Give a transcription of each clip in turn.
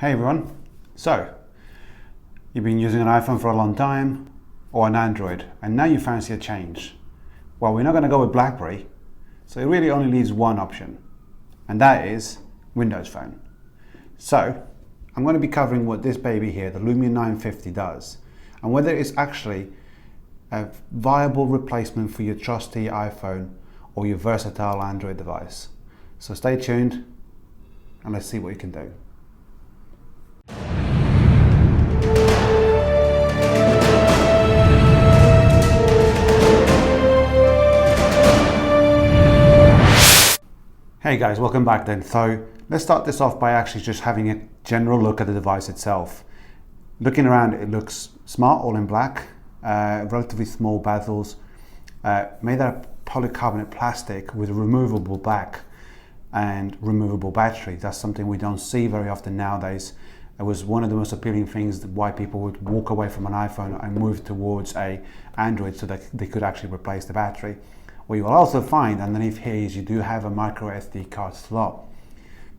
Hey everyone, so you've been using an iPhone for a long time or an Android and now you fancy a change. Well, we're not going to go with BlackBerry, so it really only leaves one option, and that is Windows Phone. So I'm going to be covering what this baby here, the Lumia 950, does and whether it's actually a viable replacement for your trusty iPhone or your versatile Android device. So stay tuned and let's see what you can do. Hey guys, welcome back then. So let's start this off by actually just having a general look at the device itself. Looking around, it looks smart, all in black, relatively small bezels, made out of polycarbonate plastic with a removable back and removable battery. That's something we don't see very often nowadays. It was one of the most appealing things why people would walk away from an iPhone and move towards a Android so that they could actually replace the battery. What you will also find underneath here is you do have a micro SD card slot,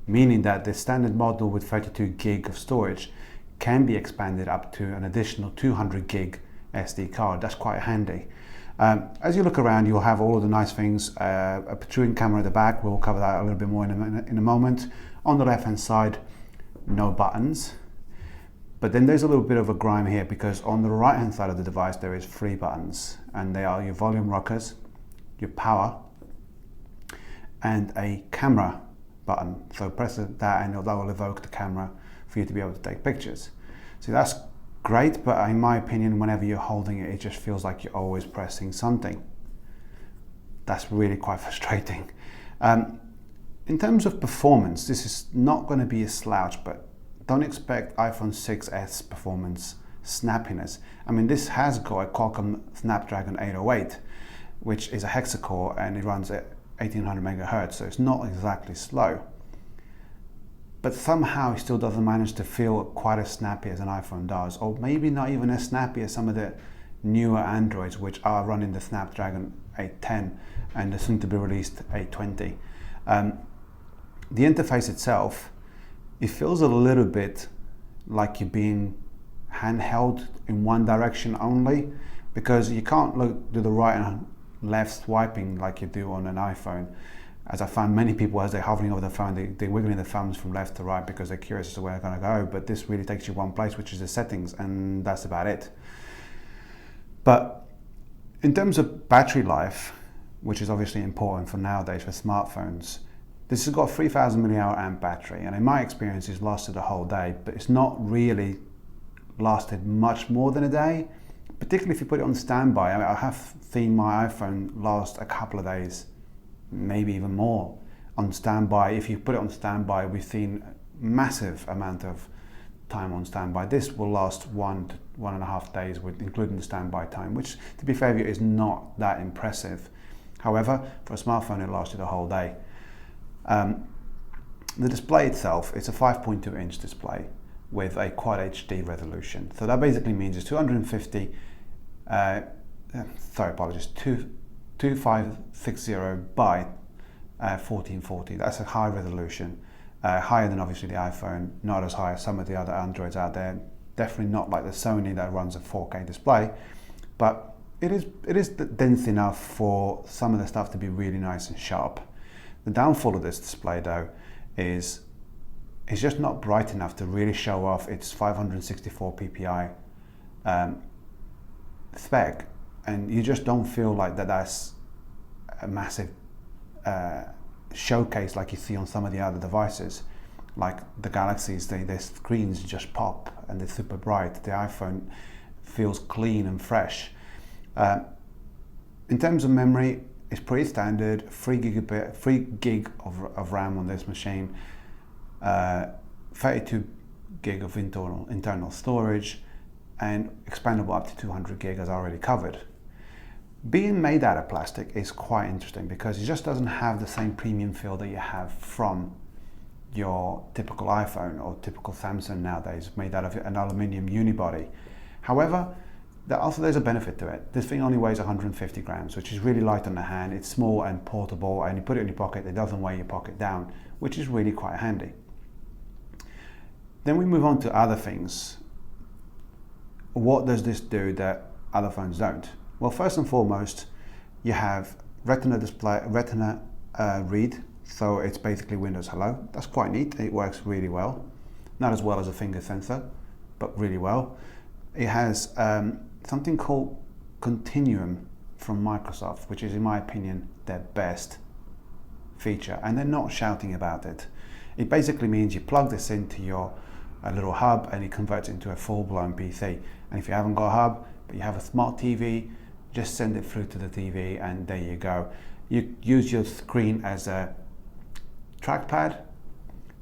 meaning that the standard model with 32 gig of storage can be expanded up to an additional 200 gig SD card. That's quite handy. As you look around, you'll have all of the nice things, a protruding camera at the back. We'll cover that a little bit more in a moment. On the left hand side, no buttons. But then there's a little bit of a grime here because on the right hand side of the device there is 3 buttons, and they are your volume rockers, your power, and a camera button. So press that and that will evoke the camera for you to be able to take pictures. So that's great, but in my opinion, whenever you're holding it, it just feels like you're always pressing something. That's really quite frustrating. In terms of performance, this is not going to be a slouch, but don't expect iPhone 6s performance snappiness. I mean, this has got a Qualcomm Snapdragon 808, which is a hexa-core and it runs at 1800 megahertz, so it's not exactly slow. But somehow it still doesn't manage to feel quite as snappy as an iPhone does, or maybe not even as snappy as some of the newer Androids, which are running the Snapdragon 810 and the soon to be released 820. The interface itself, it feels a little bit like you're being handheld in one direction only, because you can't do the right and left swiping like you do on an iPhone. As I found many people, as they're hovering over the phone, they're wiggling their thumbs from left to right because they're curious as to where they're going to go, but this really takes you one place, which is the settings, and that's about it. But in terms of battery life, which is obviously important for nowadays for smartphones, this has got a 3000 mAh battery, and in my experience it's lasted a whole day, but it's not really lasted much more than a day, particularly if you put it on standby. I mean, I have seen my iPhone last a couple of days, maybe even more on standby. If you put it on standby, we've seen a massive amount of time on standby. This will last 1 to 1.5 days, including the standby time, which, to be fair, is not that impressive. However, for a smartphone, it lasted a whole day. The display itself, it's a 5.2 inch display with a Quad HD resolution. So that basically means it's 2560 by 1440. That's a high resolution, higher than obviously the iPhone, not as high as some of the other Androids out there. Definitely not like the Sony that runs a 4K display, but it is dense enough for some of the stuff to be really nice and sharp. The downfall of this display though is it's just not bright enough to really show off its 564 ppi spec, and you just don't feel like that's a massive showcase like you see on some of the other devices, like the Galaxies. Their screens just pop and they're super bright. The iPhone feels clean and fresh. In terms of memory, it's pretty standard, 3 gig of RAM on this machine, 32 gig of internal storage, and expandable up to 200 gig, as I already covered. Being made out of plastic is quite interesting because it just doesn't have the same premium feel that you have from your typical iPhone or typical Samsung nowadays, made out of an aluminium unibody. However, there's a benefit to it. This thing only weighs 150 grams, which is really light on the hand. It's small and portable, and you put it in your pocket, it doesn't weigh your pocket down, which is really quite handy. Then we move on to other things. What does this do that other phones don't? Well, first and foremost, you have Retina display, Retina read, so it's basically Windows Hello. That's quite neat. It works really well. Not as well as a finger sensor, but really well. It has something called Continuum from Microsoft, which is, in my opinion, their best feature, and they're not shouting about it. It basically means you plug this into your little hub and it converts it into a full-blown PC. And if you haven't got a hub, but you have a smart TV, just send it through to the TV and there you go. You use your screen as a trackpad,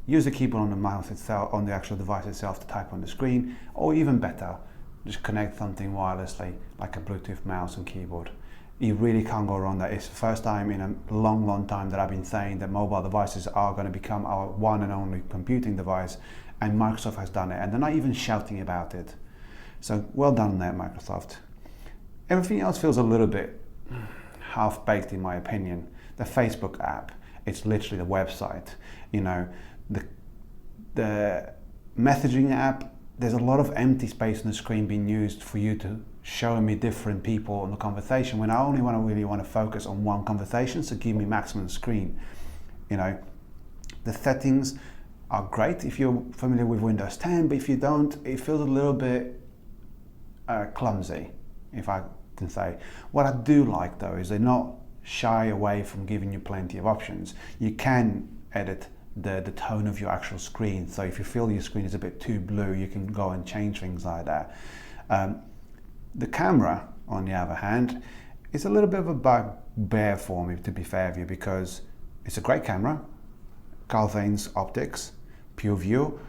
use the keyboard on the mouse itself, on the actual device itself to type on the screen, or even better, just connect something wirelessly like a Bluetooth mouse and keyboard. You really can't go wrong that. It's the first time in a long time that I've been saying that mobile devices are going to become our one and only computing device, and Microsoft has done it, and they're not even shouting about it. So well done there, Microsoft. Everything else feels a little bit half-baked in my opinion. The Facebook app, it's literally the website. You know, the messaging app, there's a lot of empty space on the screen being used for you to show me different people in the conversation when I only really want to focus on one conversation, so give me maximum screen. You know, the settings are great if you're familiar with Windows 10, but if you don't, it feels a little bit clumsy, if I can say. What I do like though is they're not shy away from giving you plenty of options. You can edit the tone of your actual screen, so if you feel your screen is a bit too blue, you can go and change things like that. The camera, on the other hand, is a little bit of a bugbear for me, to be fair with you, because it's a great camera, Carl Zeiss optics, pure view,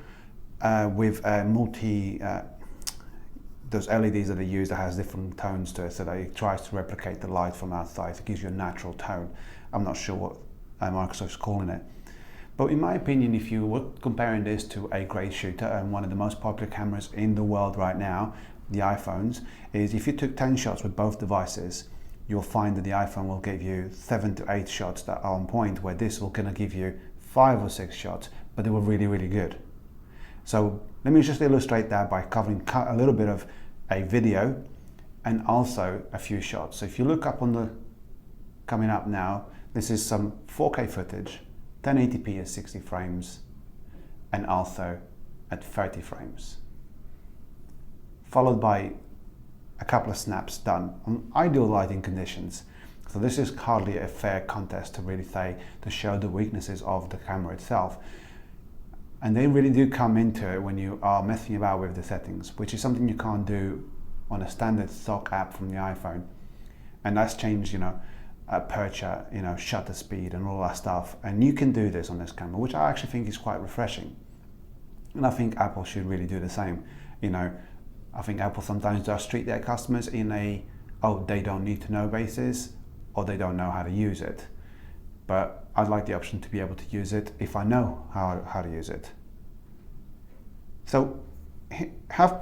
with those LEDs that they use that has different tones to it, so that it tries to replicate the light from outside. It gives you a natural tone. I'm not sure what Microsoft's calling it. But in my opinion, if you were comparing this to a great shooter and one of the most popular cameras in the world right now, the iPhones, is if you took 10 shots with both devices, you'll find that the iPhone will give you 7 to 8 shots that are on point, where this will kind of give you 5 or 6 shots, but they were really good. So let me just illustrate that by covering a little bit of a video and also a few shots. So if you look up on the coming up now, this is some 4K footage, 1080p at 60 frames and also at 30 frames, followed by a couple of snaps done on ideal lighting conditions. So this is hardly a fair contest to really say, to show the weaknesses of the camera itself. And they really do come into it when you are messing about with the settings, which is something you can't do on a standard stock app from the iPhone. And that's changed, you know, aperture, you know, shutter speed and all that stuff. And you can do this on this camera, which I actually think is quite refreshing. And I think Apple should really do the same. You know, I think Apple sometimes does treat their customers in a, oh, they don't need to know basis, or they don't know how to use it. But I'd like the option to be able to use it if I know how to use it. So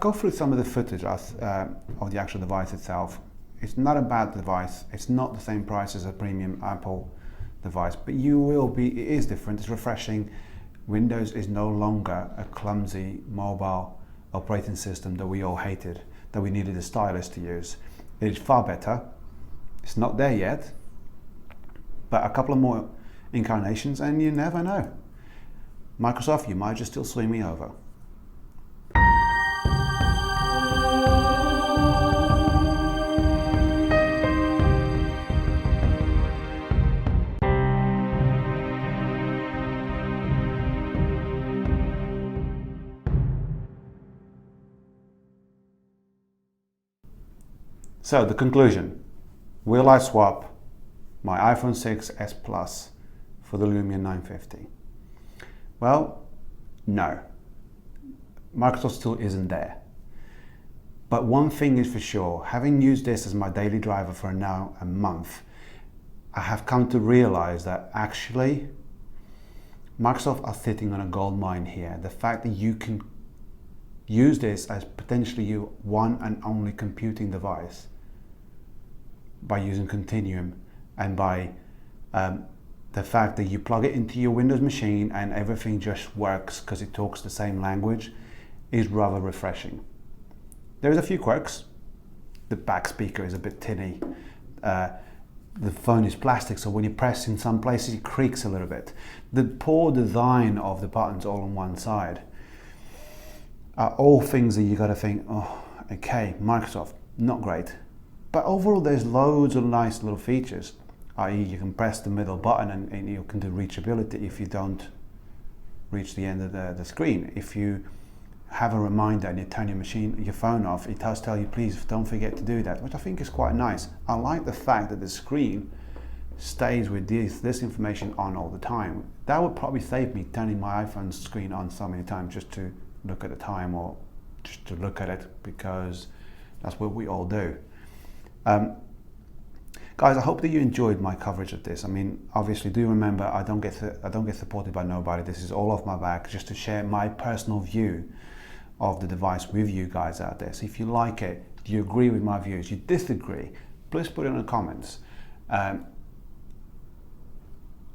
go through some of the footage of the actual device itself. It's not a bad device. It's not the same price as a premium Apple device, but it is different. It's refreshing. Windows is no longer a clumsy mobile operating system that we all hated, that we needed a stylus to use. It is far better. It's not there yet, but a couple of more incarnations and you never know. Microsoft, you might just still swing me over. So the conclusion, will I swap my iPhone 6s Plus for the Lumia 950? Well, no. Microsoft still isn't there. But one thing is for sure, having used this as my daily driver for now a month, I have come to realize that actually Microsoft are sitting on a gold mine here. The fact that you can use this as potentially your one and only computing device by using Continuum and by the fact that you plug it into your Windows machine and everything just works because it talks the same language is rather refreshing. There's a few quirks. The back speaker is a bit tinny. The phone is plastic, so when you press in some places it creaks a little bit. The poor design of the buttons all on one side are all things that you got to think, oh, okay, Microsoft, not great. But overall, there's loads of nice little features. I.e., you can press the middle button and you can do reachability if you don't reach the end of the screen. If you have a reminder and you turn your phone off, it does tell you, please don't forget to do that, which I think is quite nice. I like the fact that the screen stays with this information on all the time. That would probably save me turning my iPhone screen on so many times just to look at the time or just to look at it, because that's what we all do. Guys, I hope that you enjoyed my coverage of this. I mean, obviously, do remember I don't get supported by nobody. This is all off my back, just to share my personal view of the device with you guys out there. So if you like it, do you agree with my views? You disagree? Please put it in the comments.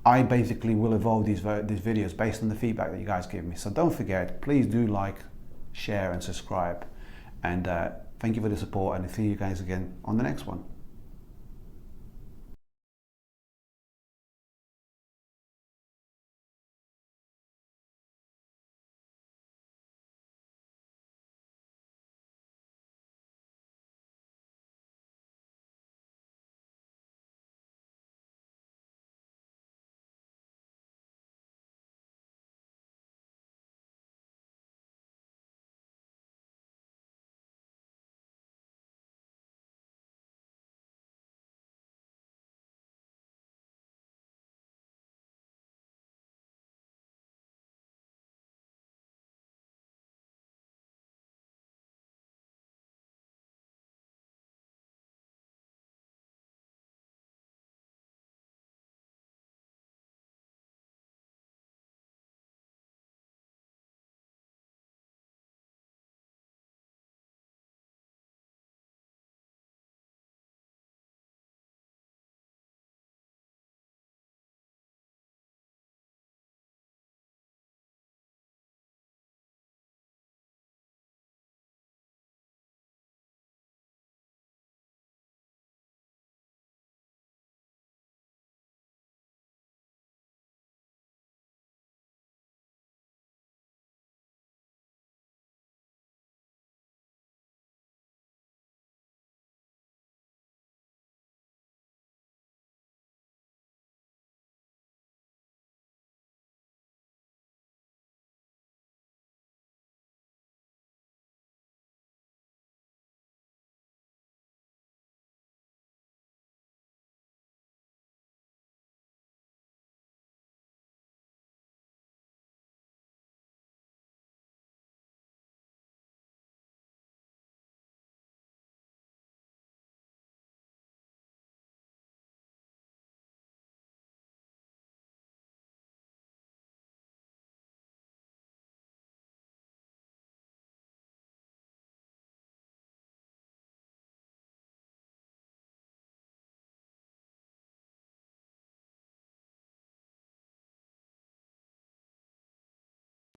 I basically will evolve these videos based on the feedback that you guys give me. So don't forget, please do like, share, and subscribe. And thank you for the support, and I'll see you guys again on the next one.